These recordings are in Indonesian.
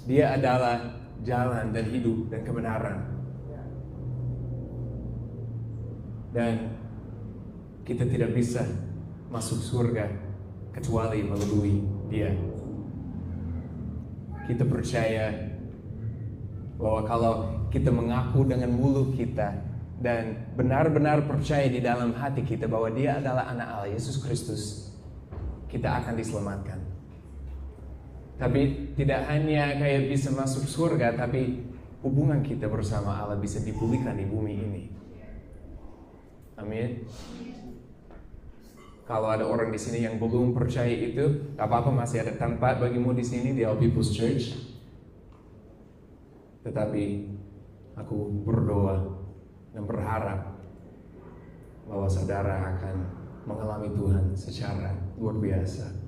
Dia adalah jalan dan hidup dan kebenaran. Dan kita tidak bisa masuk surga kecuali melalui Dia. Kita percaya bahwa kalau kita mengaku dengan mulut kita dan benar-benar percaya di dalam hati kita bahwa Dia adalah anak Allah, Yesus Kristus, kita akan diselamatkan. Tapi tidak hanya kayak bisa masuk surga, tapi hubungan kita bersama Allah bisa dipulihkan di bumi ini. Amin. Kalau ada orang di sini yang belum percaya itu, tak apa-apa, masih ada tempat bagimu di sini di All People's Church. Tetapi aku berdoa dan berharap bahwa saudara akan mengalami Tuhan secara luar biasa.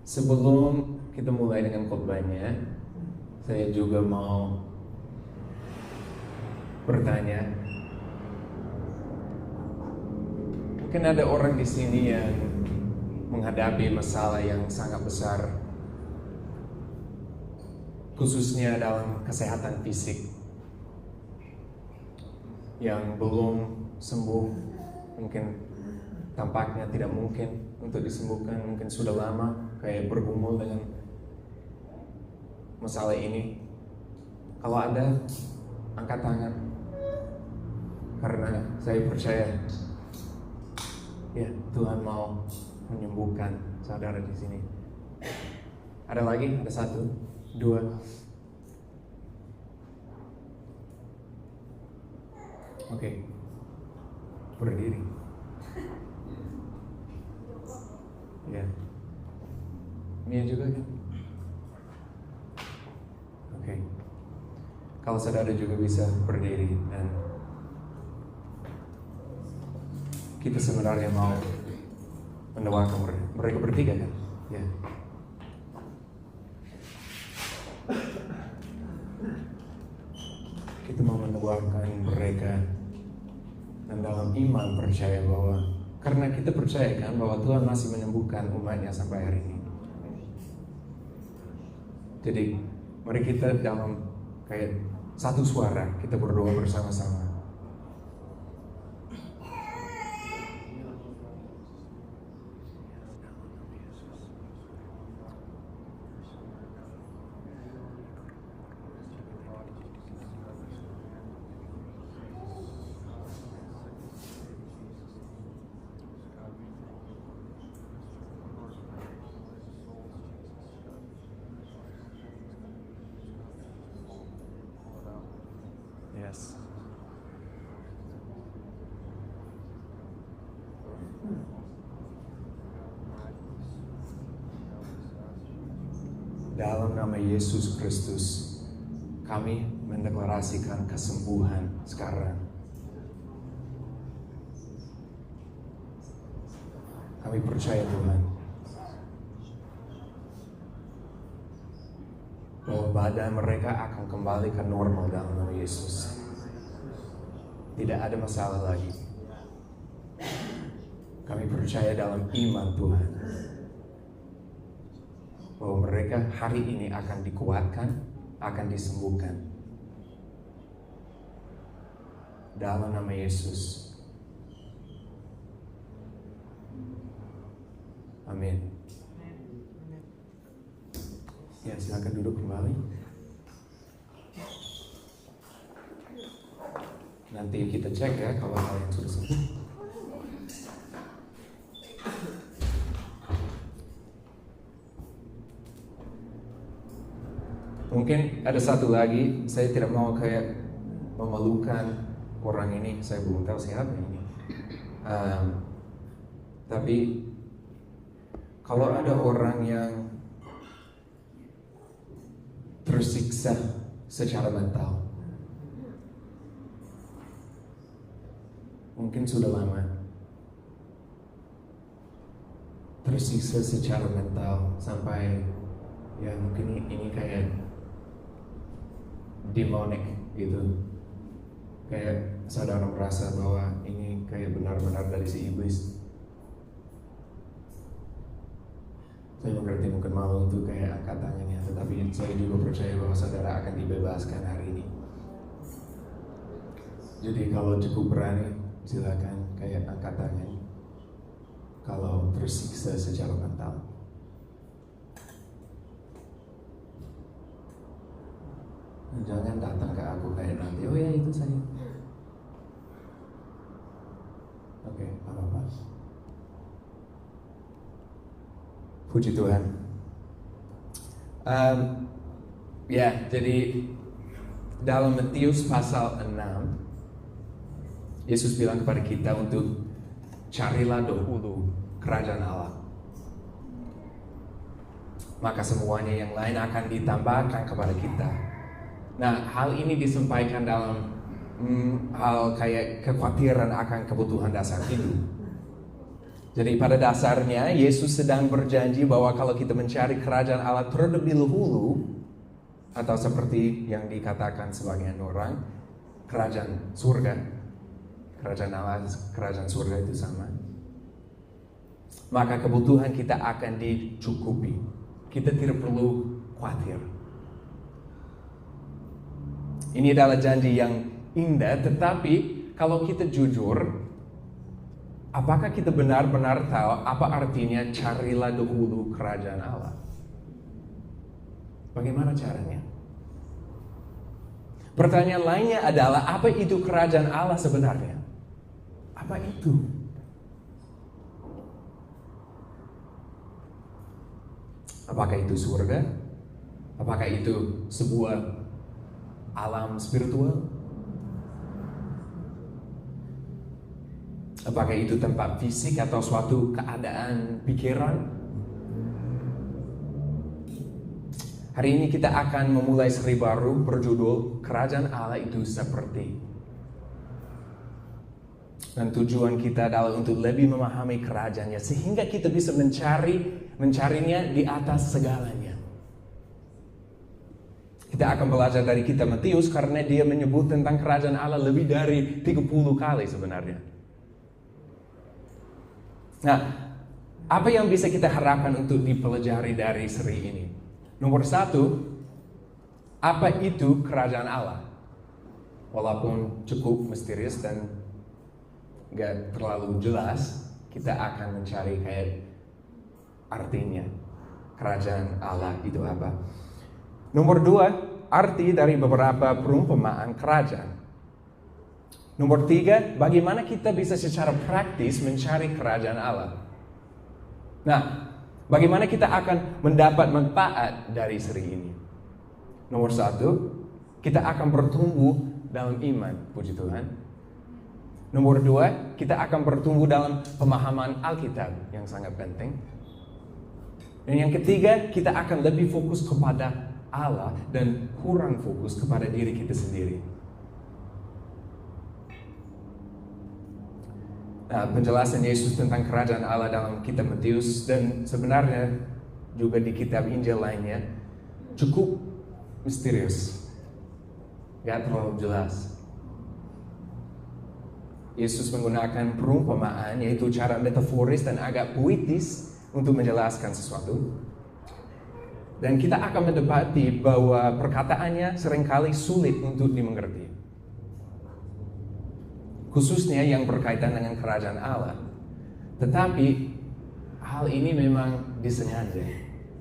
Sebelum kita mulai dengan khotbahnya, saya juga mau bertanya. Mungkin ada orang di sini yang menghadapi masalah yang sangat besar, khususnya dalam kesehatan fisik, yang belum sembuh, mungkin tampaknya tidak mungkin untuk disembuhkan, mungkin sudah lama kayak bergumul dengan masalah ini. Kalau ada, angkat tangan, karena saya percaya ya Tuhan mau menyembuhkan saudara di sini. Ada lagi? Ada 1, 2. Oke. Berdiri. Ya. Mia juga kan? Oke. Kalau saudara juga bisa berdiri, dan kita sebenarnya mau mendoakan mereka bertiga kan? Ya. Kita mau mendoakan mereka dan dalam iman percaya bahwa karena kita percaya kan bahwa Tuhan masih menyembuhkan umatnya sampai hari ini. Jadi mari kita dalam kayak satu suara kita berdoa bersama-sama. Yes. Dalam nama Yesus Kristus, kami mendeklarasikan kesembuhan sekarang. Kami percaya Tuhan bahwa badan mereka akan kembali ke normal dalam nama Yesus. Tidak ada masalah lagi. Kami percaya dalam iman Tuhan bahwa mereka hari ini akan dikuatkan, akan disembuhkan. Dalam nama Yesus. Amin. Ya, silakan duduk kembali. Nanti kita cek ya kalau kalian sudah sembuh. Mungkin ada satu lagi, saya tidak mau kayak memalukan orang ini, saya belum tahu siapa ini. Tapi kalau ada orang yang tersiksa secara mental, mungkin sudah lama tersiksa secara mental sampai ya mungkin ini kayak demonic gitu, kayak saudara merasa bahwa ini kayak benar-benar dari si iblis. Saya mengerti mungkin malu untuk kayak angkat tangannya, tetapi saya juga percaya bahwa saudara akan dibebaskan hari ini. Jadi kalau cukup berani, silakan kayak angkat tangan. Kalau tersiksa secara mental, jangan datang ke aku kayak nanti, oh ya itu saya. Oke, apa-apa. Puji Tuhan. Ya, jadi dalam Matius pasal 6, Yesus bilang kepada kita untuk carilah dahulu kerajaan Allah, maka semuanya yang lain akan ditambahkan kepada kita. Nah, hal ini disampaikan dalam hal kayak kekhawatiran akan kebutuhan dasar hidup. Jadi pada dasarnya Yesus sedang berjanji bahwa kalau kita mencari kerajaan Allah terlebih dahulu, atau seperti yang dikatakan sebagian orang, kerajaan surga, kerajaan Allah, kerajaan surga itu sama, maka kebutuhan kita akan dicukupi. Kita tidak perlu khawatir. Ini adalah janji yang indah, tetapi kalau kita jujur, apakah kita benar-benar tahu apa artinya carilah dahulu kerajaan Allah? Bagaimana caranya? Pertanyaan lainnya adalah, apa itu kerajaan Allah sebenarnya? Apa itu? Apakah itu surga? Apakah itu sebuah alam spiritual? Apakah itu tempat fisik atau suatu keadaan pikiran? Hari ini kita akan memulai seri baru berjudul Kerajaan Allah itu seperti. Dan tujuan kita adalah untuk lebih memahami kerajaannya, sehingga kita bisa mencarinya di atas segalanya. Kita akan belajar dari kitab Matius karena dia menyebut tentang kerajaan Allah lebih dari 30 kali sebenarnya. Nah, apa yang bisa kita harapkan untuk dipelajari dari seri ini? Nomor 1, apa itu kerajaan Allah? Walaupun cukup misterius dan gak terlalu jelas, kita akan mencari kayak artinya. Kerajaan Allah itu apa? Nomor 2, arti dari beberapa perumpamaan kerajaan. Nomor 3, bagaimana kita bisa secara praktis mencari kerajaan Allah. Nah, bagaimana kita akan mendapat manfaat dari seri ini? Nomor 1, kita akan bertumbuh dalam iman, puji Tuhan. Nomor 2, kita akan bertumbuh dalam pemahaman Alkitab yang sangat penting. Dan yang ketiga, kita akan lebih fokus kepada Allah dan kurang fokus kepada diri kita sendiri. Nah, penjelasan Yesus tentang kerajaan Allah dalam kitab Matius dan sebenarnya juga di kitab Injil lainnya cukup misterius, gak terlalu jelas. Yesus menggunakan perumpamaan, yaitu cara metaforis dan agak puitis untuk menjelaskan sesuatu. Dan kita akan mendapati bahwa perkataannya seringkali sulit untuk dimengerti, khususnya yang berkaitan dengan kerajaan Allah. Tetapi hal ini memang disengaja,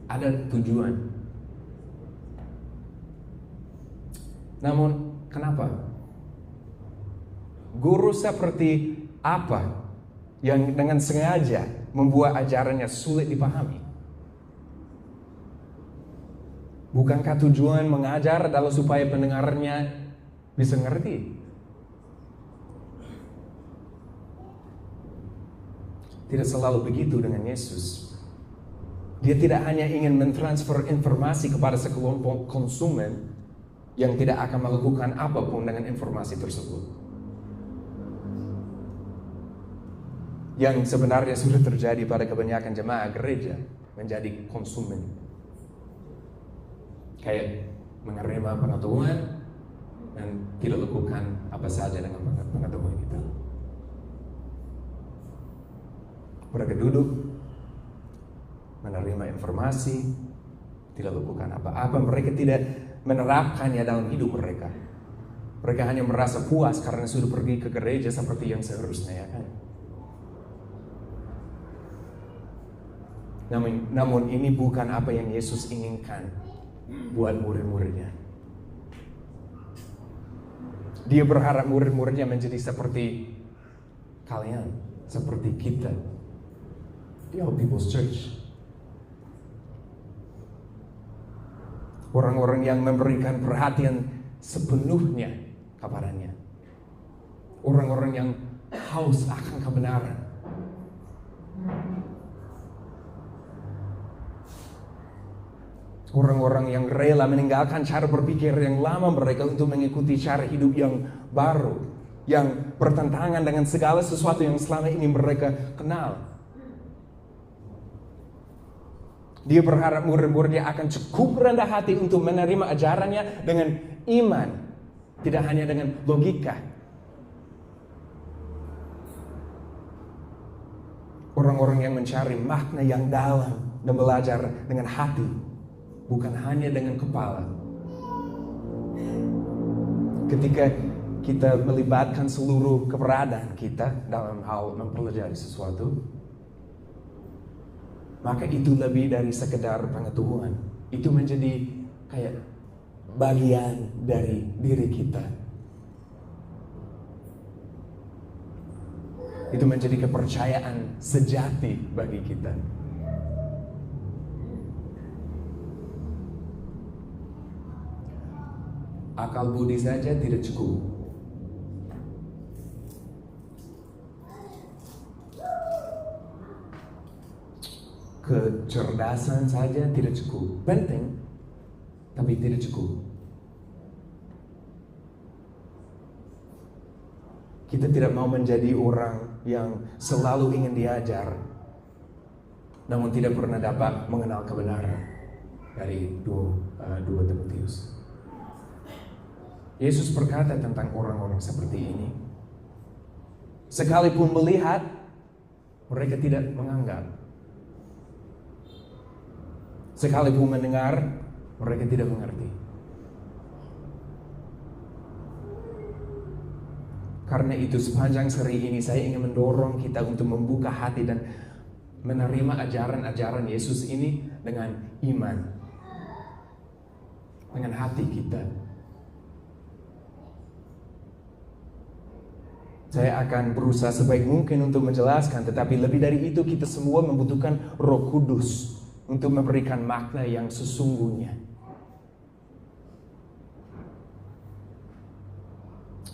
ada tujuan. Namun kenapa? Guru seperti apa yang dengan sengaja membuat ajarannya sulit dipahami? Bukankah tujuan mengajar adalah supaya pendengarnya bisa ngerti? Tidak selalu begitu dengan Yesus. Dia tidak hanya ingin mentransfer informasi kepada sekelompok konsumen yang tidak akan melakukan apapun dengan informasi tersebut. Yang sebenarnya sudah terjadi pada kebanyakan jemaah gereja, menjadi konsumen. Kayak menerima pengetahuan dan tidak lakukan apa saja dengan pengetahuan itu. Mereka duduk, menerima informasi, tidak lakukan apa-apa. Mereka tidak menerapkannya dalam hidup mereka. Mereka hanya merasa puas karena sudah pergi ke gereja seperti yang seharusnya, ya kan? Namun ini bukan apa yang Yesus inginkan buat murid-muridnya. Dia berharap murid-muridnya menjadi seperti kalian, seperti kita di All People's Church. Orang-orang yang memberikan perhatian sepenuhnya kepadanya. Orang-orang yang haus akan kebenaran. Orang-orang yang rela meninggalkan cara berpikir yang lama mereka untuk mengikuti cara hidup yang baru, yang bertentangan dengan segala sesuatu yang selama ini mereka kenal. Dia berharap murid-muridnya akan cukup rendah hati untuk menerima ajarannya dengan iman, tidak hanya dengan logika. Orang-orang yang mencari makna yang dalam dan belajar dengan hati, bukan hanya dengan kepala. Ketika kita melibatkan seluruh keberadaan kita dalam hal mempelajari sesuatu, maka itu lebih dari sekedar pengetahuan. Itu menjadi kayak bagian dari diri kita. Itu menjadi kepercayaan sejati bagi kita. Akal budi saja tidak cukup. Kecerdasan saja tidak cukup. Penting, tapi tidak cukup. Kita tidak mau menjadi orang yang selalu ingin diajar, namun tidak pernah dapat mengenal kebenaran. Dari 2 Timotius. Yesus berkata tentang orang-orang seperti ini. Sekalipun melihat, mereka tidak menganggap. Sekalipun mendengar, mereka tidak mengerti. Karena itu sepanjang seri ini saya ingin mendorong kita untuk membuka hati dan menerima ajaran-ajaran Yesus ini dengan iman. Dengan hati kita. Saya akan berusaha sebaik mungkin untuk menjelaskan, tetapi lebih dari itu kita semua membutuhkan Roh Kudus untuk memberikan makna yang sesungguhnya.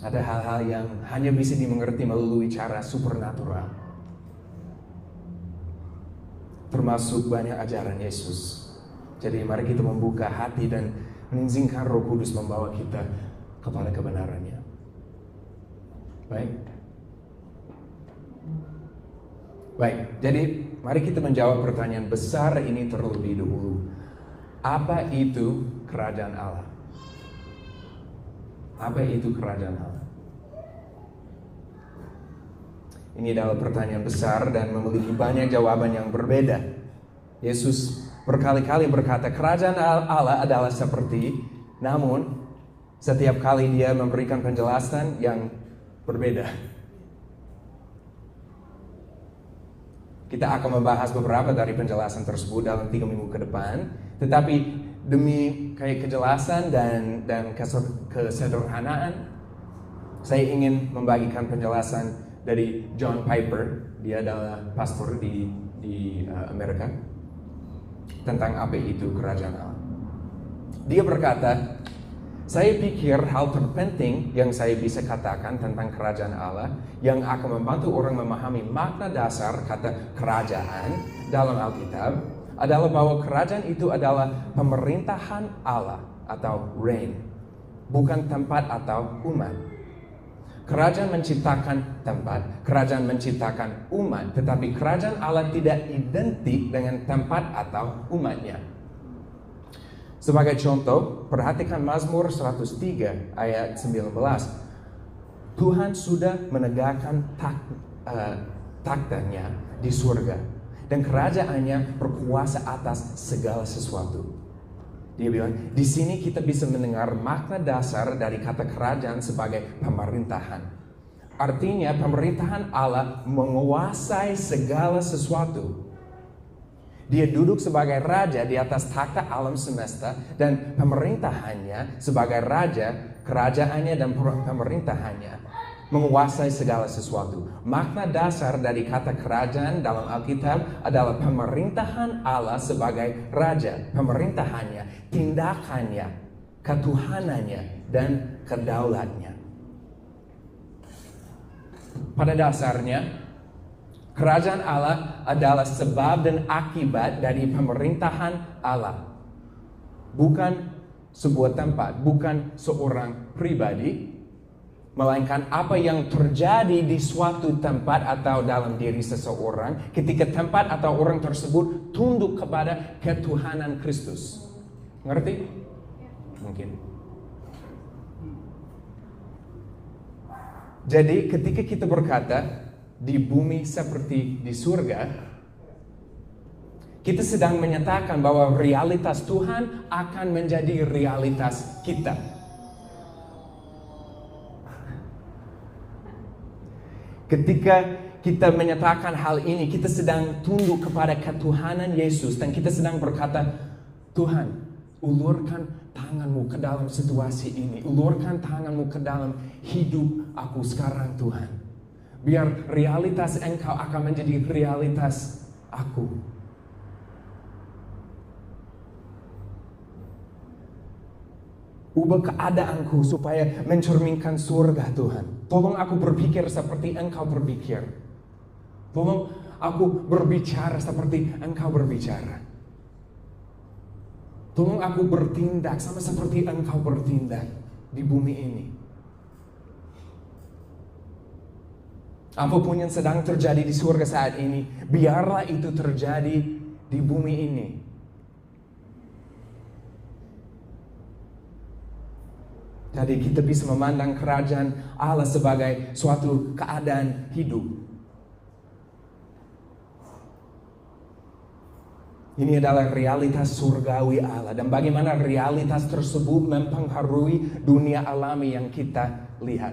Ada hal-hal yang hanya bisa dimengerti melalui cara supernatural. Termasuk banyak ajaran Yesus. Jadi mari kita membuka hati dan mengizinkan Roh Kudus membawa kita kepada kebenarannya. Baik, jadi mari kita menjawab pertanyaan besar ini terlebih dahulu. Apa itu kerajaan Allah? Apa itu kerajaan Allah? Ini adalah pertanyaan besar dan memiliki banyak jawaban yang berbeda. Yesus berkali-kali berkata kerajaan Allah adalah seperti, namun setiap kali dia memberikan penjelasan yang berbeda. Kita akan membahas beberapa dari penjelasan tersebut dalam 3 minggu ke depan. Tetapi demi kayak kejelasan dan kesederhanaan, saya ingin membagikan penjelasan dari John Piper. Dia adalah pastor di Amerika tentang apa itu kerajaan Allah. Dia berkata, saya pikir hal terpenting yang saya bisa katakan tentang kerajaan Allah yang akan membantu orang memahami makna dasar kata kerajaan dalam Alkitab adalah bahwa kerajaan itu adalah pemerintahan Allah atau reign, bukan tempat atau umat. Kerajaan menciptakan tempat, kerajaan menciptakan umat, tetapi kerajaan Allah tidak identik dengan tempat atau umatnya. Sebagai contoh, perhatikan Mazmur 103 ayat 19. Tuhan sudah menegakkan taktanya di surga. Dan kerajaannya berkuasa atas segala sesuatu. Dia bilang, di sini kita bisa mendengar makna dasar dari kata kerajaan sebagai pemerintahan. Artinya pemerintahan Allah menguasai segala sesuatu. Dia duduk sebagai raja di atas takhta alam semesta, dan pemerintahannya sebagai raja, kerajaannya dan pemerintahannya menguasai segala sesuatu. Makna dasar dari kata kerajaan dalam Alkitab adalah pemerintahan Allah sebagai raja, pemerintahannya, tindakannya, ketuhanannya, dan kedaulatnya. Pada dasarnya, kerajaan Allah adalah sebab dan akibat dari pemerintahan Allah. Bukan sebuah tempat, bukan seorang pribadi, melainkan apa yang terjadi di suatu tempat atau dalam diri seseorang ketika tempat atau orang tersebut tunduk kepada ketuhanan Kristus. Ngerti? Mungkin. Jadi ketika kita berkata di bumi seperti di surga, kita sedang menyatakan bahwa realitas Tuhan akan menjadi realitas kita. Ketika kita menyatakan hal ini, kita sedang tunduk kepada ketuhanan Yesus, dan kita sedang berkata, Tuhan, ulurkan tanganmu ke dalam situasi ini, ulurkan tanganmu ke dalam hidup aku sekarang, Tuhan. Biar realitas Engkau akan menjadi realitas aku. Ubah keadaanku supaya mencerminkan surga, Tuhan. Tolong aku berpikir seperti Engkau berpikir. Tolong aku berbicara seperti Engkau berbicara. Tolong aku bertindak sama seperti Engkau bertindak di bumi ini. Apapun yang sedang terjadi di surga saat ini, biarlah itu terjadi di bumi ini. Jadi kita bisa memandang kerajaan Allah sebagai suatu keadaan hidup. Ini adalah realitas surgawi Allah, dan bagaimana realitas tersebut mempengaruhi dunia alami yang kita lihat.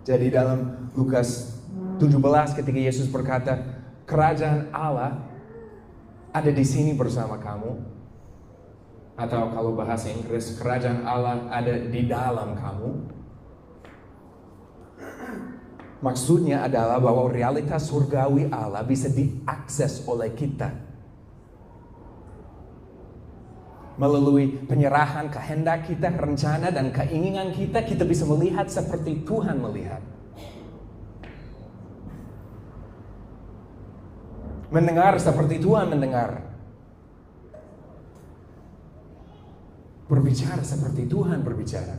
Jadi dalam Lukas 17 ketika Yesus berkata, kerajaan Allah ada di sini bersama kamu. Atau kalau bahasa Inggris, kerajaan Allah ada di dalam kamu. Maksudnya adalah bahwa realitas surgawi Allah bisa diakses oleh kita. Melalui penyerahan kehendak kita, rencana dan keinginan kita, kita bisa melihat seperti Tuhan melihat. Mendengar seperti Tuhan mendengar. Berbicara seperti Tuhan berbicara.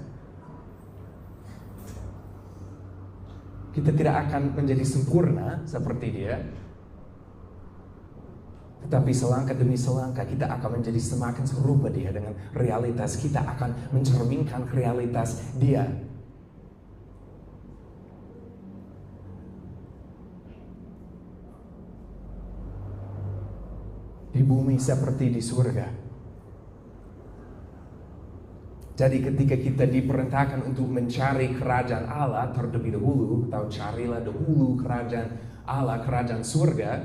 Kita tidak akan menjadi sempurna seperti Dia, tetapi selangkah demi selangkah kita akan menjadi semakin serupa Dia. Dengan realitas kita akan mencerminkan realitas Dia. Di bumi seperti di surga. Jadi ketika kita diperintahkan untuk mencari kerajaan Allah terlebih dahulu, atau carilah dahulu kerajaan Allah, kerajaan surga,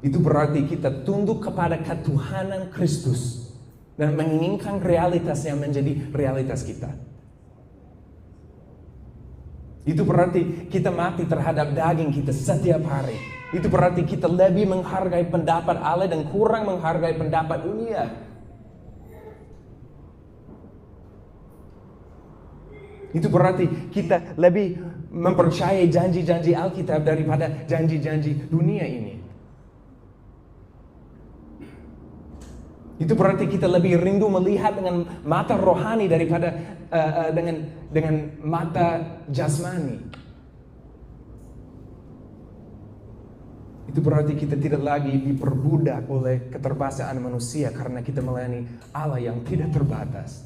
itu berarti kita tunduk kepada ketuhanan Kristus dan menginginkan realitas yang menjadi realitas kita. Itu berarti kita mati terhadap daging kita setiap hari. Itu berarti kita lebih menghargai pendapat Allah dan kurang menghargai pendapat dunia. Itu berarti kita lebih mempercayai janji-janji Alkitab daripada janji-janji dunia ini. Itu berarti kita lebih rindu melihat dengan mata rohani daripada dengan mata jasmani. Itu berarti kita tidak lagi diperbudak oleh keterbatasan manusia karena kita melayani Allah yang tidak terbatas.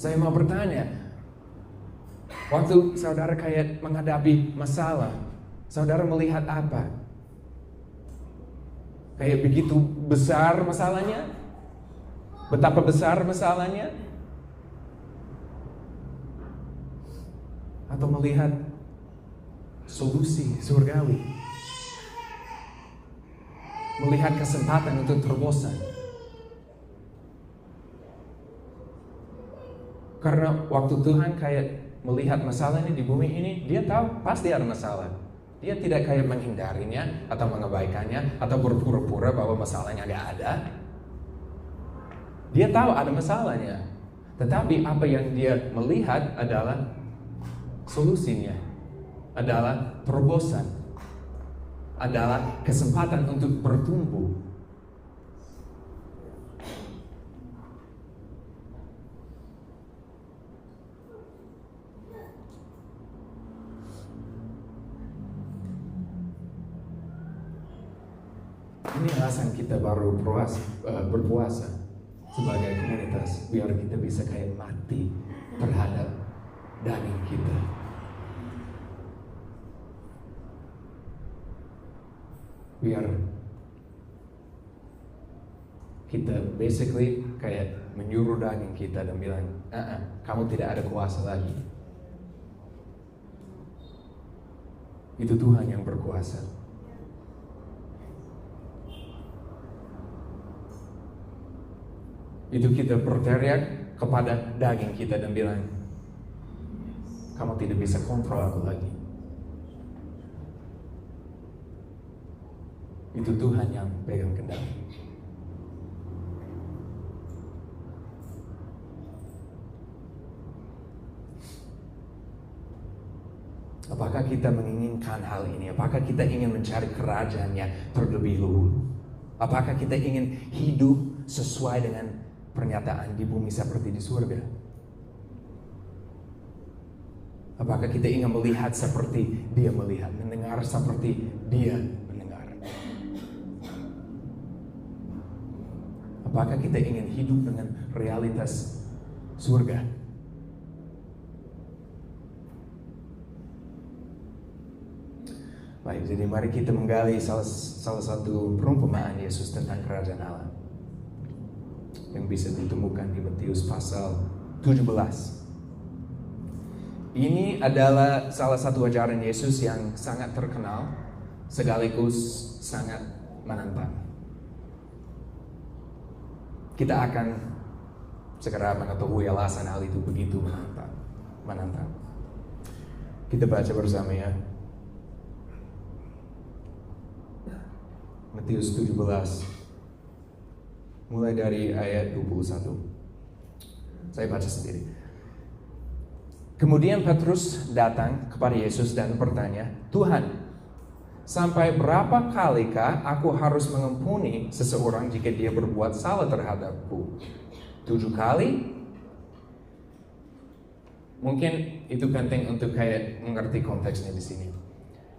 Saya mau bertanya, waktu saudara kayak menghadapi masalah, saudara melihat apa? Kayak begitu besar masalahnya? Betapa besar masalahnya? Atau melihat solusi surgawi? Melihat kesempatan untuk terobosan? Karena waktu Tuhan kayak melihat masalah ini di bumi ini, dia tahu pasti ada masalah. Dia tidak kayak menghindarinya atau mengabaikannya atau berpura-pura bahwa masalahnya gak ada. Dia tahu ada masalahnya. Tetapi apa yang dia melihat adalah solusinya, adalah terobosan, adalah kesempatan untuk bertumbuh. Ini alasan kita baru berpuasa sebagai komunitas, biar kita bisa kayak mati terhadap daging kita. Biar kita basically kayak menyuruh daging kita dan bilang, kamu tidak ada kuasa lagi. Itu Tuhan yang berkuasa. Itu kita berteriak kepada daging kita dan bilang, kamu tidak bisa kontrol aku lagi. Itu Tuhan yang pegang kendali. Apakah kita menginginkan hal ini? Apakah kita ingin mencari kerajaannya terlebih dahulu? Apakah kita ingin hidup sesuai dengan pernyataan di bumi seperti di surga? Apakah kita ingin melihat seperti dia melihat, mendengar seperti dia mendengar? Apakah kita ingin hidup dengan realitas surga? Baik, jadi mari kita menggali salah satu perumpamaan Yesus tentang kerajaan Allah yang bisa ditemukan di Matius pasal 17. Ini adalah salah satu ajaran Yesus yang sangat terkenal sekaligus sangat menantang. Kita akan segera mengetahui alasan hal itu begitu menantang. Kita baca bersama ya. Matius 17 mulai dari ayat 21. Saya baca sendiri. Kemudian Petrus datang kepada Yesus dan bertanya, "Tuhan, sampai berapa kalikah aku harus mengampuni seseorang jika dia berbuat salah terhadapku? 7 kali?" Mungkin itu penting untuk kayak mengerti konteksnya di sini.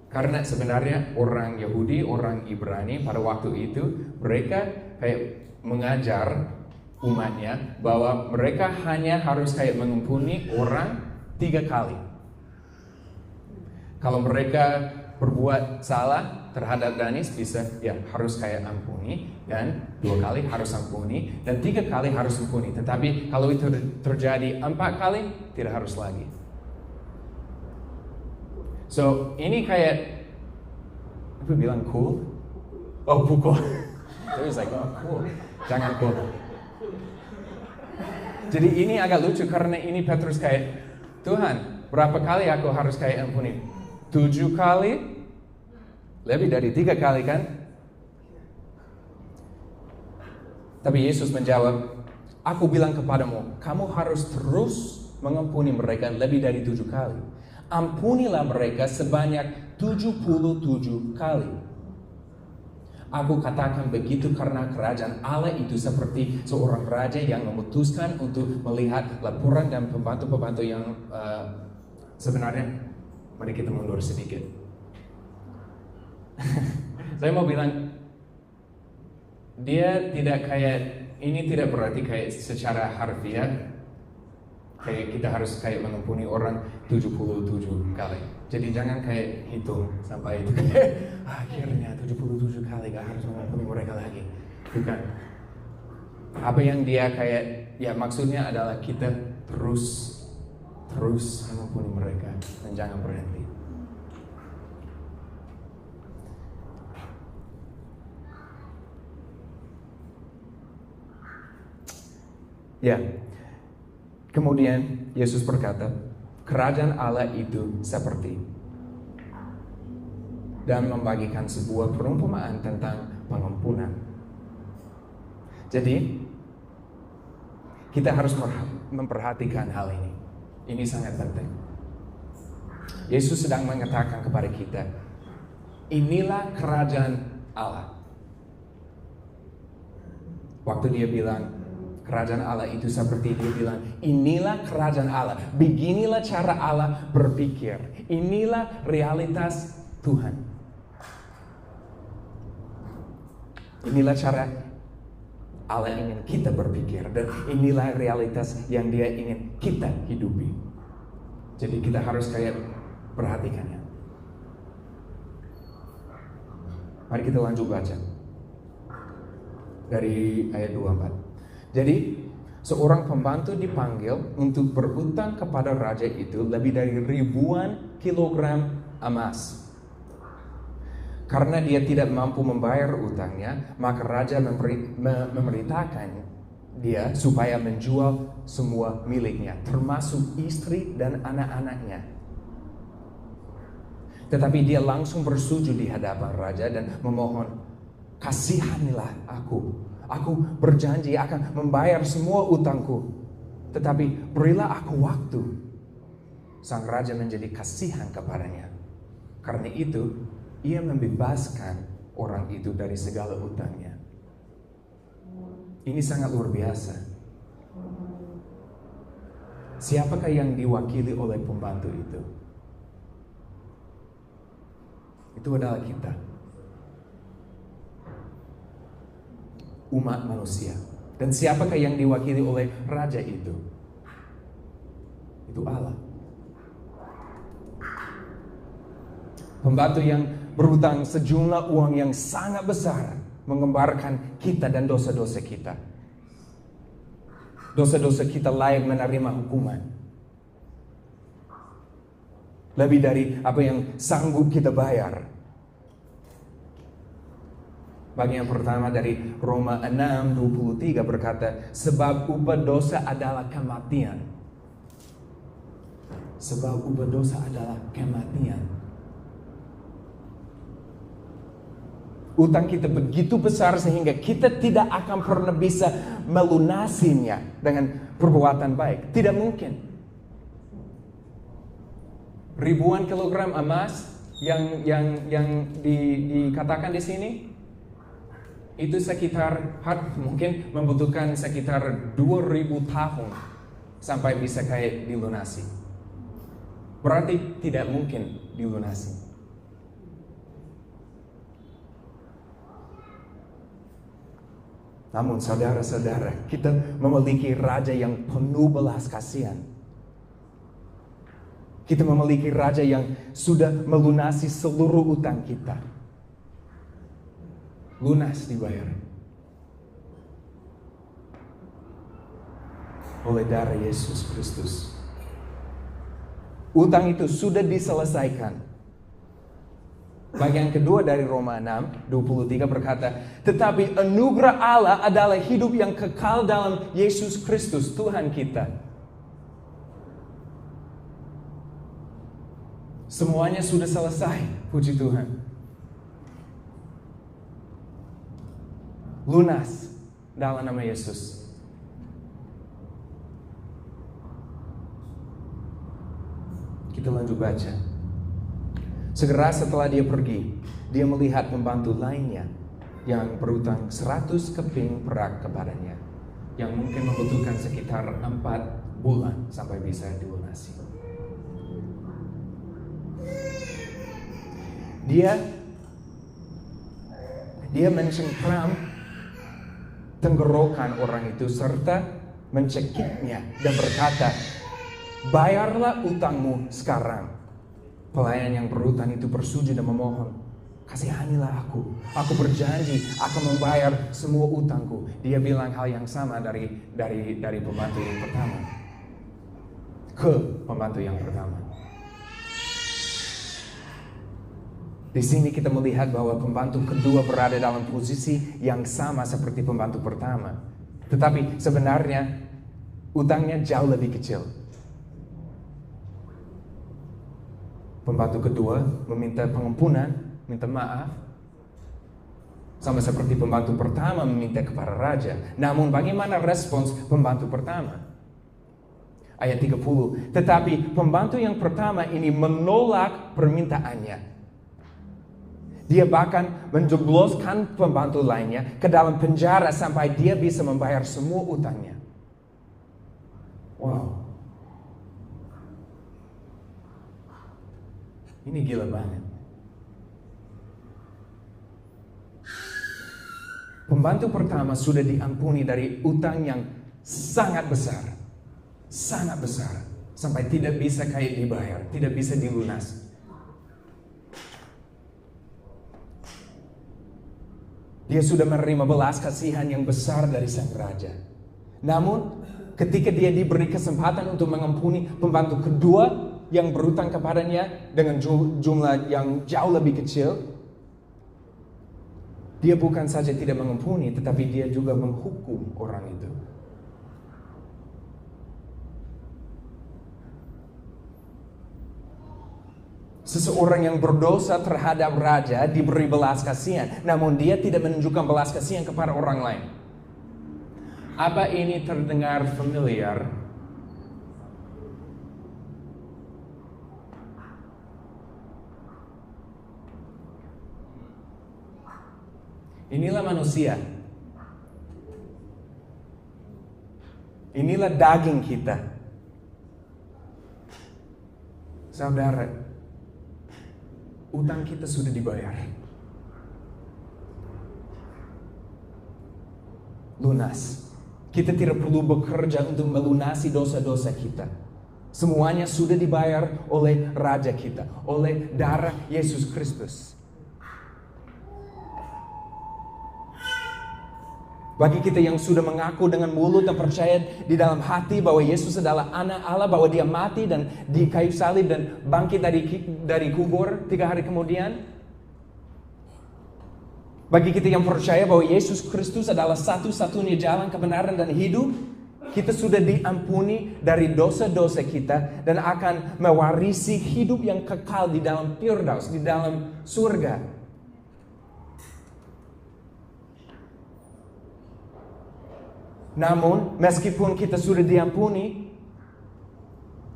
Karena sebenarnya orang Yahudi, orang Ibrani pada waktu itu mereka kayak mengajar umatnya bahwa mereka hanya harus kayak mengampuni orang 3 kali. Kalau mereka berbuat salah terhadap Danis bisa ya harus kayak ampuni, dan 2 kali harus ampuni, dan 3 kali harus ampuni. Tetapi kalau itu terjadi 4 kali tidak harus lagi. So ini kayak aku bilang cool. Oh pukul. It was like oh cool. Jangan cool. Jadi ini agak lucu karena ini Petrus kayak, Tuhan, berapa kali aku harus kayak ampuni? 7 kali? Lebih dari 3 kali kan? Tapi Yesus menjawab, aku bilang kepadamu, kamu harus terus mengampuni mereka lebih dari 7 kali. Ampunilah mereka sebanyak 77 kali. Aku katakan begitu karena kerajaan Allah itu seperti seorang raja yang memutuskan untuk melihat laporan dan pembantu-pembantu yang sebenarnya, mari kita mundur sedikit. Saya mau bilang, dia tidak kayak, ini tidak berarti kayak secara harfiah Kayak kita harus kayak mengampuni orang 77 kali. Jadi jangan kayak hitung sampai itu akhirnya 77 kali gak harus mengampuni mereka lagi. Bukan. Apa yang dia kayak, ya maksudnya adalah kita terus mengampuni mereka dan jangan berhenti. Ya. Kemudian Yesus berkata, kerajaan Allah itu seperti, dan membagikan sebuah perumpamaan tentang pengampunan. Jadi, kita harus memperhatikan hal ini. Ini sangat penting. Yesus sedang mengatakan kepada kita, inilah kerajaan Allah. Waktu dia bilang, kerajaan Allah itu seperti, dia bilang, inilah kerajaan Allah. Beginilah cara Allah berpikir. Inilah realitas Tuhan. Inilah cara Allah ingin kita berpikir. Dan inilah realitas yang dia ingin kita hidupi. Jadi kita harus kayak perhatikannya. Mari kita lanjut baca. Dari ayat 24. Jadi, seorang pembantu dipanggil untuk berutang kepada raja itu lebih dari ribuan kilogram emas. Karena dia tidak mampu membayar utangnya, maka raja memerintahkan dia supaya menjual semua miliknya, termasuk istri dan anak-anaknya. Tetapi dia langsung bersujud di hadapan raja dan memohon, kasihanilah aku. Aku berjanji akan membayar semua utangku. Tetapi berilah aku waktu. Sang raja menjadi kasihan kepadanya. Karena itu, ia membebaskan orang itu dari segala utangnya. Ini sangat luar biasa. Siapakah yang diwakili oleh pembantu itu? Itu adalah kita. Umat manusia. Dan siapakah yang diwakili oleh raja itu? Itu Allah. Pembantu yang berutang sejumlah uang yang sangat besar menggambarkan kita dan dosa-dosa kita. Dosa-dosa kita layak menerima hukuman. Lebih dari apa yang sanggup kita bayar. Bagian pertama dari Roma 6:23 berkata, sebab upah dosa adalah kematian. Sebab upah dosa adalah kematian. Utang kita begitu besar sehingga kita tidak akan pernah bisa melunasinya dengan perbuatan baik. Tidak mungkin. Ribuan kilogram emas yang dikatakan di sini, itu sekitar, mungkin membutuhkan sekitar 2000 tahun sampai bisa kayak dilunasi. Berarti tidak mungkin dilunasi. Namun saudara-saudara, kita memiliki raja yang penuh belas kasihan. Kita memiliki raja yang sudah melunasi seluruh utang kita. Lunas dibayar oleh darah Yesus Kristus. Utang itu sudah diselesaikan. Bagian kedua dari Roma 6:23 berkata, tetapi anugerah Allah adalah hidup yang kekal dalam Yesus Kristus Tuhan kita. Semuanya sudah selesai, puji Tuhan. Lunas dalam nama Yesus. Kita lanjut baca. Segera setelah dia pergi, dia melihat pembantu lainnya yang berutang 100 keping perak kepadanya, yang mungkin membutuhkan sekitar 4 bulan sampai bisa dilunasi. Dia mencengkram tenggorokan orang itu serta mencekiknya dan berkata, bayarlah utangmu sekarang. Pelayan yang berutang itu bersujud dan memohon, kasihanilah aku. Aku berjanji akan membayar semua utangku. Dia bilang hal yang sama dari pembantu yang pertama ke pembantu yang pertama. Di sini kita melihat bahwa pembantu kedua berada dalam posisi yang sama seperti pembantu pertama. Tetapi sebenarnya utangnya jauh lebih kecil. Pembantu kedua meminta pengampunan, minta maaf, sama seperti pembantu pertama meminta kepada raja. Namun bagaimana respons pembantu pertama? Ayat 30. Tetapi pembantu yang pertama ini menolak permintaannya. Dia bahkan menjebloskan pembantu lainnya ke dalam penjara sampai dia bisa membayar semua utangnya. Wow. Ini gila banget. Pembantu pertama sudah diampuni dari utang yang sangat besar. Sangat besar. Sampai tidak bisa kayak dibayar, tidak bisa dilunasi. Dia sudah menerima belas kasihan yang besar dari sang raja. Namun, ketika dia diberi kesempatan untuk mengampuni pembantu kedua yang berutang kepadanya dengan jumlah yang jauh lebih kecil, dia bukan saja tidak mengampuni, tetapi dia juga menghukum orang itu. Seseorang yang berdosa terhadap raja diberi belas kasihan, namun dia tidak menunjukkan belas kasihan kepada orang lain. Apa ini terdengar familiar? Inilah manusia. Inilah daging kita. Saudara, utang kita sudah dibayar. Lunas. Kita tidak perlu bekerja untuk melunasi dosa-dosa kita. Semuanya sudah dibayar oleh Raja kita, oleh darah Yesus Kristus. Bagi kita yang sudah mengaku dengan mulut dan percaya di dalam hati bahwa Yesus adalah anak Allah, bahwa dia mati dan di kayu salib dan bangkit dari kubur 3 hari kemudian. Bagi kita yang percaya bahwa Yesus Kristus adalah satu-satunya jalan kebenaran dan hidup, kita sudah diampuni dari dosa-dosa kita dan akan mewarisi hidup yang kekal di dalam Firdaus, di dalam surga. Namun, meskipun kita sudah diampuni,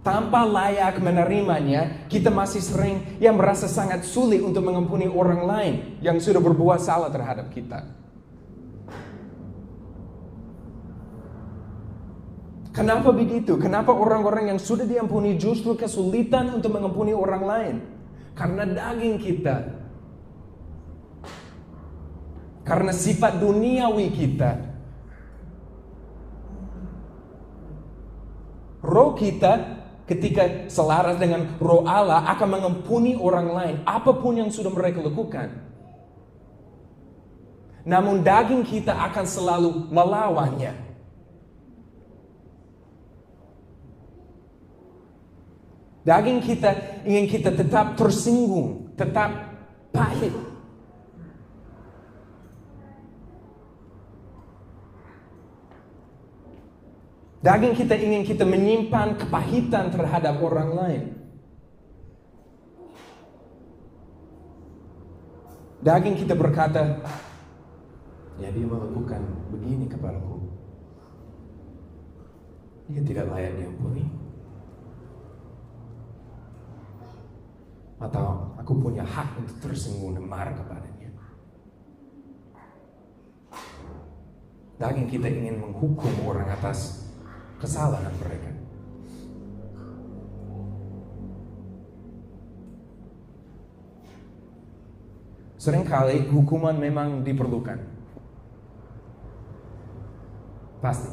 tanpa layak menerimanya, kita masih sering yang merasa sangat sulit untuk mengampuni orang lain yang sudah berbuat salah terhadap kita. Kenapa begitu? Kenapa orang-orang yang sudah diampuni justru kesulitan untuk mengampuni orang lain? Karena daging kita. Karena sifat duniawi kita. Roh kita ketika selaras dengan roh Allah akan mengampuni orang lain apapun yang sudah mereka lakukan. Namun daging kita akan selalu melawannya. Daging kita ingin kita tetap tersinggung, tetap pahit. Daging kita ingin kita menyimpan kepahitan terhadap orang lain. Daging kita berkata, ya dia melakukan begini kepadaku. Dia tidak layak diampuni. Atau aku punya hak untuk tersinggung dan marah kepadanya. Daging kita ingin menghukum orang atas kesalahan mereka. Seringkali hukuman memang diperlukan. Pasti.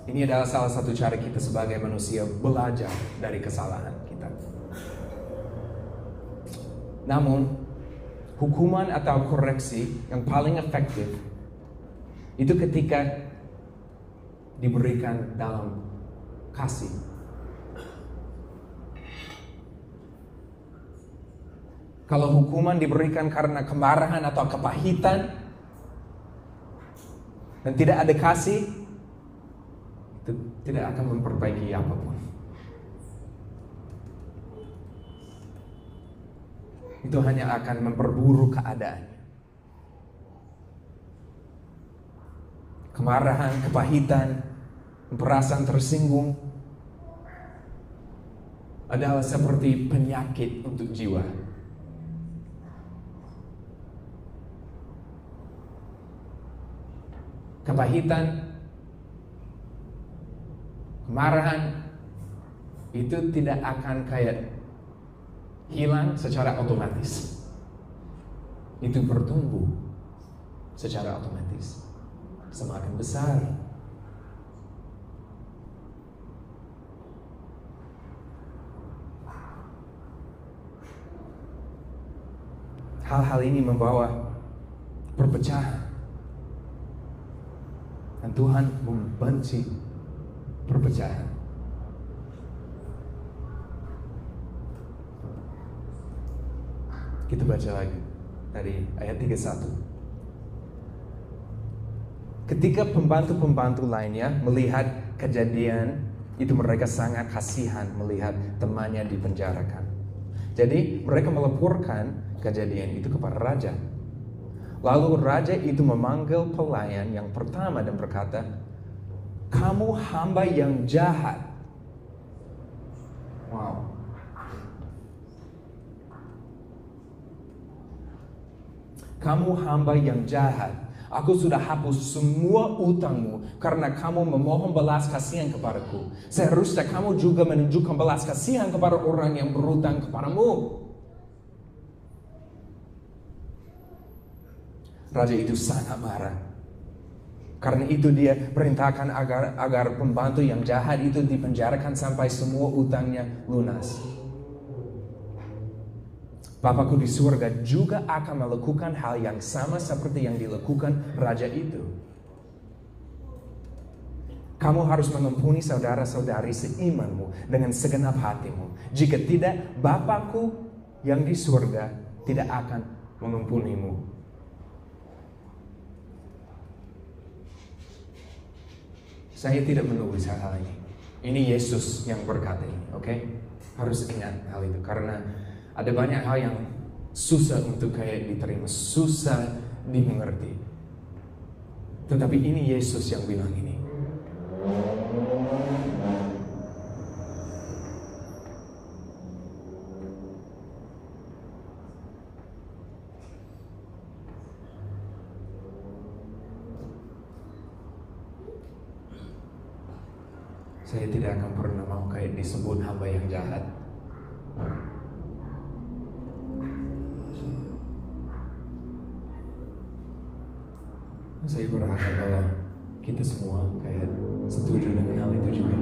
Ini adalah salah satu cara kita sebagai manusia belajar dari kesalahan kita. Namun, hukuman atau koreksi yang paling efektif itu ketika diberikan dalam kasih. Kalau hukuman diberikan karena kemarahan atau kepahitan dan tidak ada kasih, itu tidak akan memperbaiki apapun. Itu hanya akan memperburuk keadaan. Kemarahan, kepahitan, perasaan tersinggung adalah seperti penyakit untuk jiwa. Kepahitan, kemarahan itu tidak akan kayak hilang secara otomatis. Itu bertumbuh secara otomatis, semakin besar. Hal-hal ini membawa perpecahan. Dan Tuhan membenci perpecahan. Kita baca lagi dari ayat 31. Ketika pembantu-pembantu lainnya melihat kejadian itu, mereka sangat kasihan melihat temannya dipenjarakan. Jadi mereka melaporkan kejadian itu kepada raja. Lalu raja itu memanggil pelayan yang pertama dan berkata, "Kamu hamba yang jahat." Wow. "Kamu hamba yang jahat. Aku sudah hapus semua utangmu karena kamu memohon belas kasihan kepadaku. Seharusnya kamu juga menunjukkan belas kasihan kepada orang yang berutang kepadamu." Raja itu sangat marah. Karena itu dia perintahkan agar pembantu yang jahat itu dipenjarakan sampai semua utangnya lunas. Bapakku di surga juga akan melakukan hal yang sama seperti yang dilakukan raja itu. Kamu harus mengampuni saudara-saudari seimanmu dengan segenap hatimu. Jika tidak, Bapakku yang di surga tidak akan mengampunimu. Saya tidak menulis hal ini. Ini Yesus yang berkata ini, oke? Harus ingat hal itu, karena ada banyak hal yang susah untuk kayak diterima, susah dimengerti. Tetapi ini Yesus yang bilang ini. Saya tidak akan pernah mau kayak disebut hamba yang jahat. Saya berharap bahwa kita semua kayak setuju dengan hal itu juga.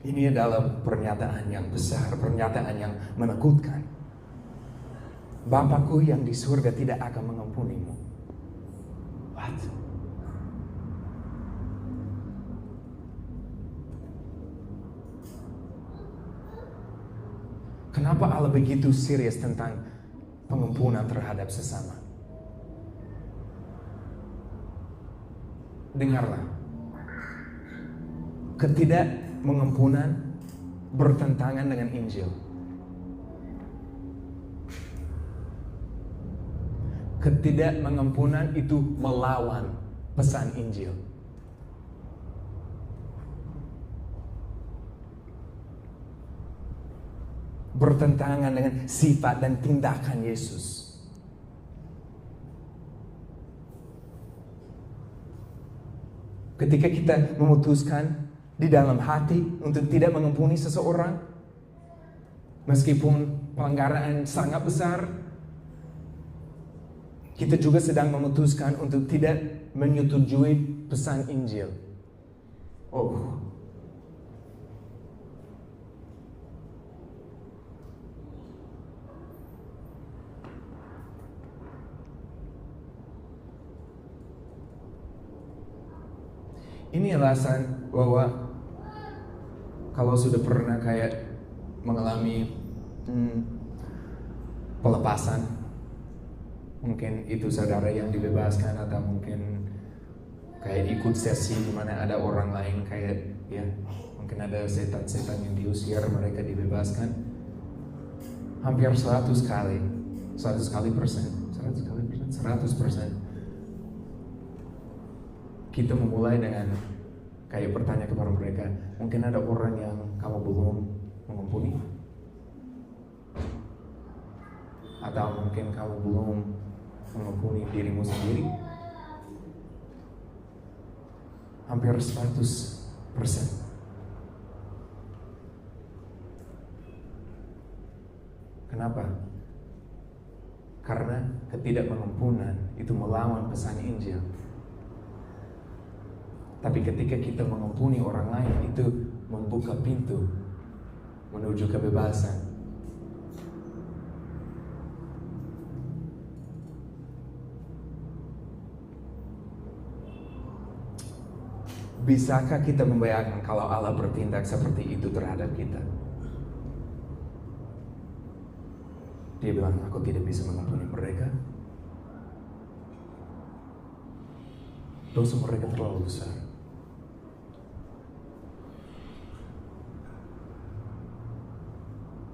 Ini adalah pernyataan yang besar, pernyataan yang menakutkan. Bapakku yang di surga tidak akan mengampunimu. What? Kenapa Allah begitu serius tentang pengampunan terhadap sesama? Dengarlah. Ketidakmengampunan bertentangan dengan Injil. Ketidakmengampunan itu melawan pesan Injil. Bertentangan dengan sifat dan tindakan Yesus. Ketika kita memutuskan di dalam hati untuk tidak mengampuni seseorang, meskipun pelanggaran sangat besar, kita juga sedang memutuskan untuk tidak menyetujui pesan Injil. Oh, ini alasan bahwa kalau sudah pernah kayak mengalami pelepasan, mungkin itu saudara yang dibebaskan, atau mungkin kayak ikut sesi di mana ada orang lain kayak ya mungkin ada setan-setan yang diusir, mereka dibebaskan. Hampir 100 kali persen kita memulai dengan kayak bertanya kepada mereka, mungkin ada orang yang kamu belum mengampuni, atau mungkin kamu belum mengampuni dirimu sendiri. Hampir 100%. Kenapa? Karena ketidakmengampunan itu melawan pesan Injil. Tapi ketika kita mengampuni orang lain, itu membuka pintu menuju kebebasan. Bisakah kita membayangkan kalau Allah bertindak seperti itu terhadap kita? Dia bilang, aku tidak bisa mengampuni mereka. Dosa mereka terlalu besar.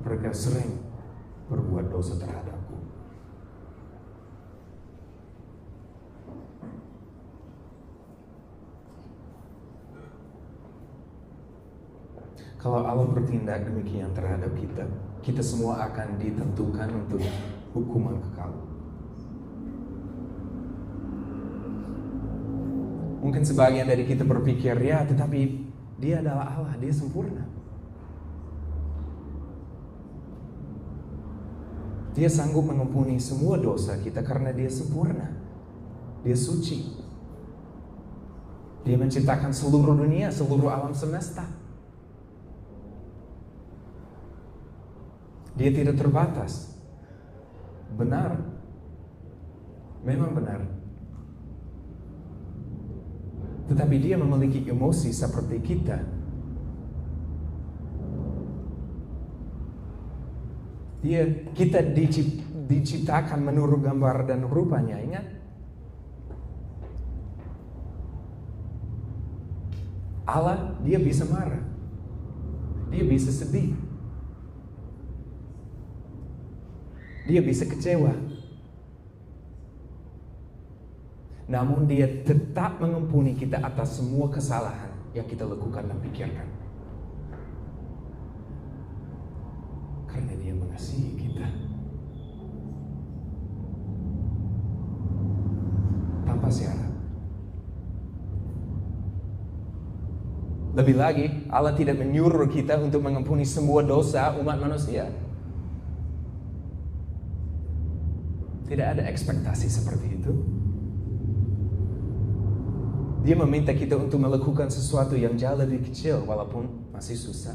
Mereka sering berbuat dosa terhadapku. Kalau Allah bertindak demikian terhadap kita, kita semua akan ditentukan untuk hukuman kekal. Mungkin sebagian dari kita berpikir, ya tetapi Dia adalah Allah, Dia sempurna. Dia sanggup mengampuni semua dosa kita karena Dia sempurna. Dia suci. Dia menciptakan seluruh dunia, seluruh alam semesta. Dia tidak terbatas. Benar. Memang benar. Tetapi Dia memiliki emosi seperti kita. Kita diciptakan menurut gambar dan rupanya, ingat? Allah, Dia bisa marah. Dia bisa sedih. Dia bisa kecewa. Namun Dia tetap mengampuni kita atas semua kesalahan yang kita lakukan dan pikirkan. Karena Dia mengasihi kita. Tanpa syarat. Lebih lagi, Allah tidak menyuruh kita untuk mengampuni semua dosa umat manusia. Tidak ada ekspektasi seperti itu. Dia meminta kita untuk melakukan sesuatu yang jauh lebih kecil walaupun masih susah.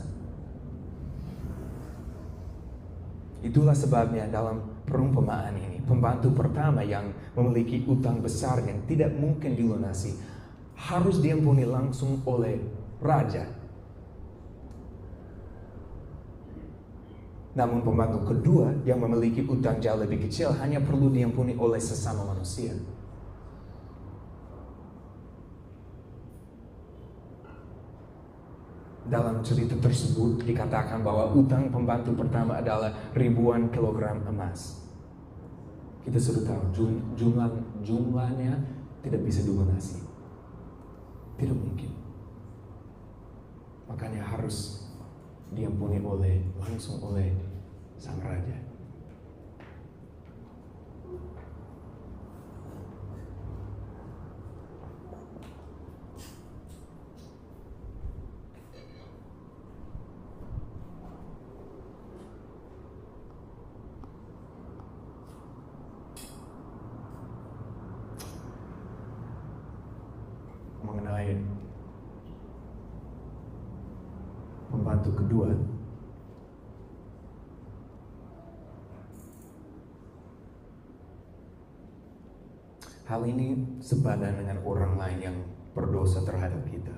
Itulah sebabnya dalam perumpamaan ini, pembantu pertama yang memiliki utang besar yang tidak mungkin dilunasi harus diampuni langsung oleh raja. Namun pembantu kedua yang memiliki utang jauh lebih kecil hanya perlu diampuni oleh sesama manusia. Dalam cerita tersebut dikatakan bahwa utang pembantu pertama adalah ribuan kilogram emas. Kita sudah tahu jumlahnya tidak bisa dilunasi. Tidak mungkin. Makanya harus diampuni langsung oleh sang raja. sebagai pembantu kedua, hal ini sepadan dengan orang lain yang berdosa terhadap kita,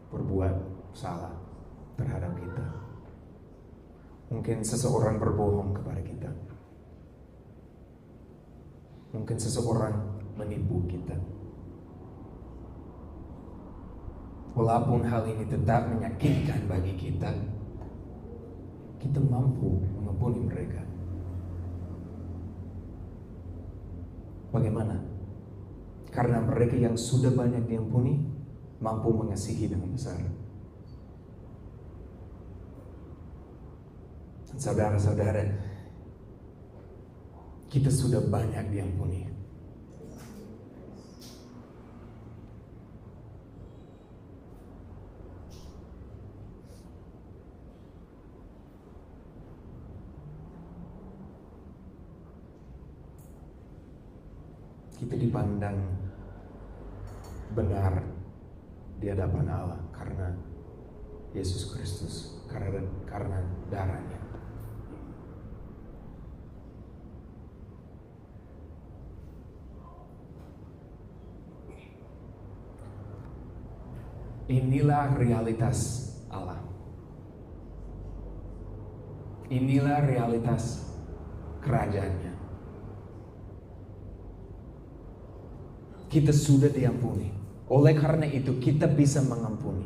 berbuat salah terhadap kita. Mungkin seseorang berbohong kepada kita. Mungkin seseorang menipu kita. Walaupun hal ini tetap menyakitkan bagi kita, kita mampu mengampuni mereka. Bagaimana? Karena mereka yang sudah banyak diampuni mampu mengasihi dengan besar. Saudara-saudara, kita sudah banyak diampuni. Kita dipandang benar di hadapan Allah karena Yesus Kristus, karena darahnya. Inilah realitas Allah. Inilah realitas kerajaannya. Kita sudah diampuni. Oleh karena itu kita bisa mengampuni.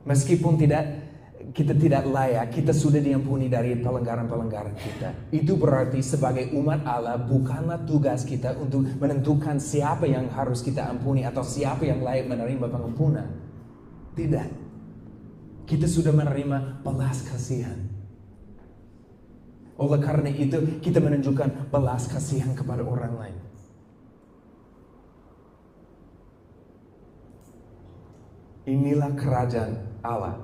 Meskipun kita tidak layak, kita sudah diampuni dari pelanggaran-pelanggaran kita. Itu berarti sebagai umat Allah bukanlah tugas kita untuk menentukan siapa yang harus kita ampuni atau siapa yang layak menerima pengampunan. Tidak. Kita sudah menerima belas kasihan. Oleh karena itu kita menunjukkan belas kasihan kepada orang lain. Inilah kerajaan Allah.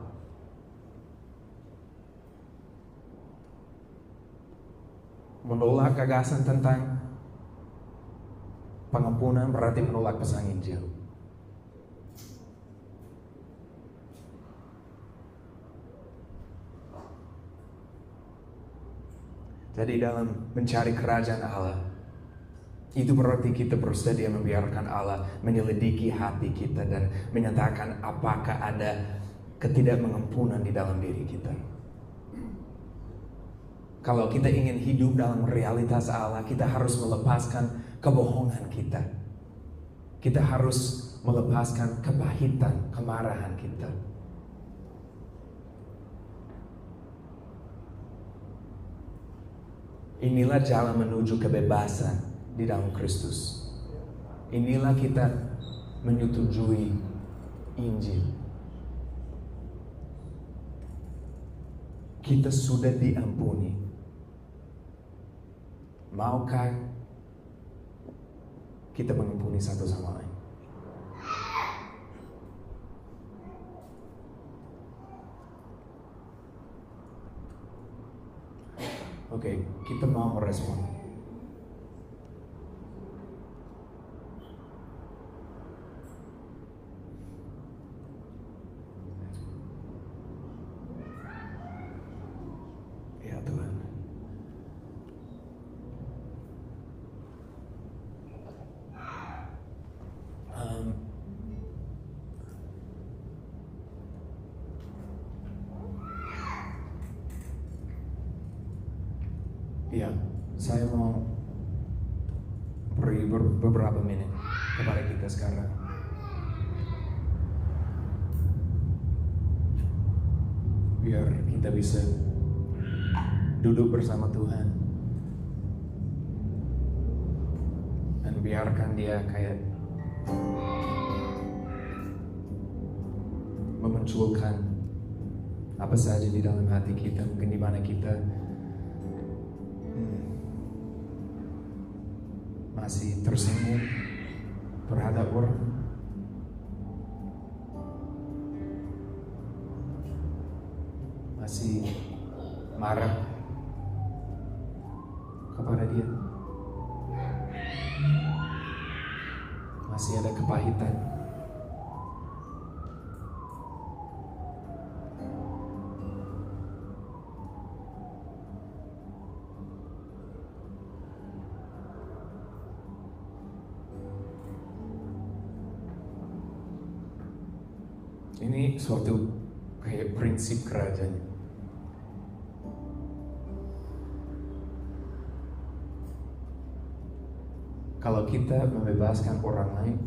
Menolak gagasan tentang pengampunan berarti menolak pesan Injil. Jadi dalam mencari kerajaan Allah, itu berarti kita bersedia membiarkan Allah menyelidiki hati kita dan menyatakan apakah ada ketidakmengampunan di dalam diri kita. Kalau kita ingin hidup dalam realitas Allah, kita harus melepaskan kebohongan kita. Kita harus melepaskan kepahitan, kemarahan kita. Inilah jalan menuju kebebasan di dalam Kristus. Inilah kita menyetujui Injil. Kita sudah diampuni. Maukah kita mengampuni satu sama lain? Oke, kita mau merespon. Ya Tuhan. Ya, saya mau beri beberapa menit kepada kita sekarang. Biar kita bisa duduk bersama Tuhan dan biarkan Dia kayak memunculkan apa saja di dalam hati kita, mungkin di mana kita masih tersinggung terhadap orang, masih marah kepada Dia, masih ada kepahitan. Ini suatu kayak prinsip kerajaan. Kalau kita membebaskan orang lain,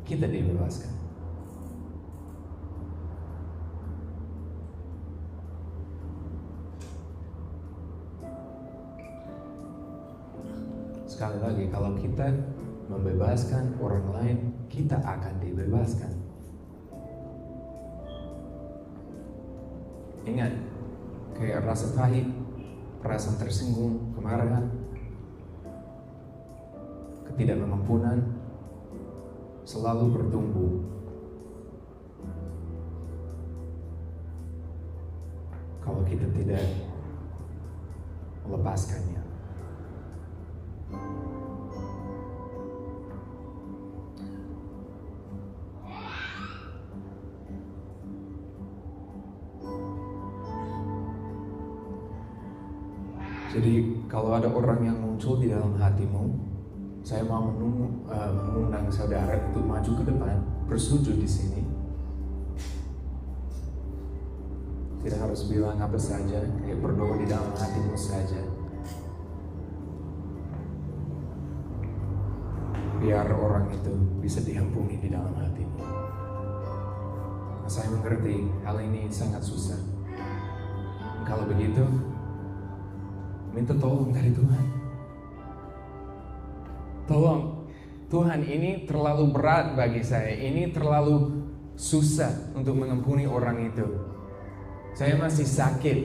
kita dibebaskan. Sekali lagi, kalau kita membebaskan orang lain, kita akan dibebaskan. Ingat, kayak rasa pahit, perasaan tersinggung, kemarahan, ketidakmampuan selalu bertumbuh. Kalau kita tidak melepaskannya. Jadi kalau ada orang yang muncul di dalam hatimu, saya mau mengundang saudara untuk maju ke depan, bersujud di sini. Tidak harus bilang apa saja, kayak berdoa di dalam hatimu saja. Biar orang itu bisa diampuni di dalam hatimu. Nah, saya mengerti hal ini sangat susah. Kalau begitu, minta tolong dari Tuhan. Tolong, Tuhan, ini terlalu berat bagi saya. Ini terlalu susah untuk mengampuni orang itu. Saya masih sakit.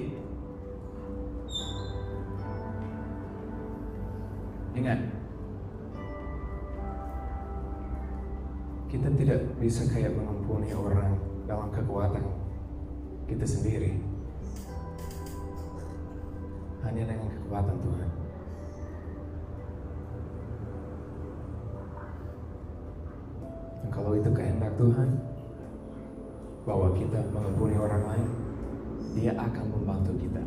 Ingat, kita tidak bisa kayak mengampuni orang dalam kekuatan kita sendiri. Hanya dengan kekuatan Tuhan. Dan kalau itu kehendak Tuhan, bahwa kita mengampuni orang lain, Dia akan membantu kita.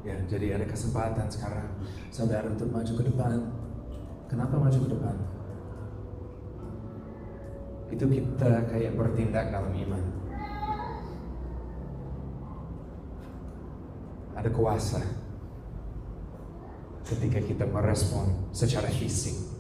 Ya, jadi ada kesempatan sekarang saudara untuk maju ke depan. Kenapa maju ke depan? Itu kita kayak bertindak dalam iman. Ada kuasa ketika kita merespon secara fisik.